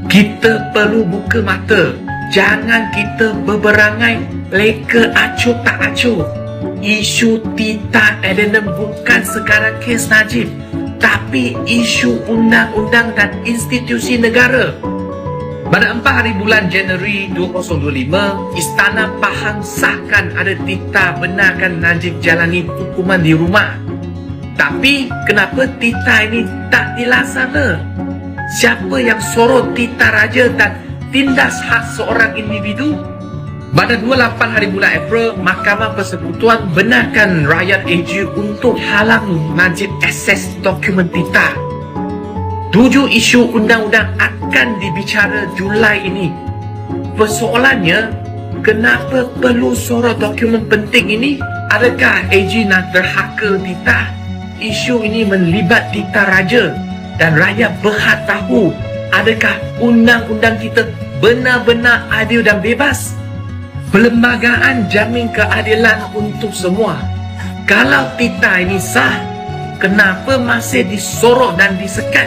Kita perlu buka mata. Jangan kita berberangai leka acuh tak acuh. Isu Tita Adenum bukan sekadar kes Najib, tapi isu undang-undang dan institusi negara. Pada 4 hari bulan Januari 2025, Istana Pahang sahkan ada Tita benarkan Najib jalani hukuman di rumah. Tapi kenapa Tita ini tak dilaksana? Siapa yang sorot Tita Raja dan tindas hak seorang individu? Pada 28 hari bulan April, Mahkamah Persekutuan benarkan rakyat AG untuk halang Najib akses dokumen Tita. 7 isu undang-undang akan dibicara Julai ini. Persoalannya, kenapa perlu sorot dokumen penting ini? Adakah AG nak derhaka Tita? Isu ini melibat Tita Raja dan rakyat berhak tahu adakah undang-undang kita benar-benar adil dan bebas. Perlembagaan jamin keadilan untuk semua. Kalau Tita ini sah, kenapa masih disorot dan disekat?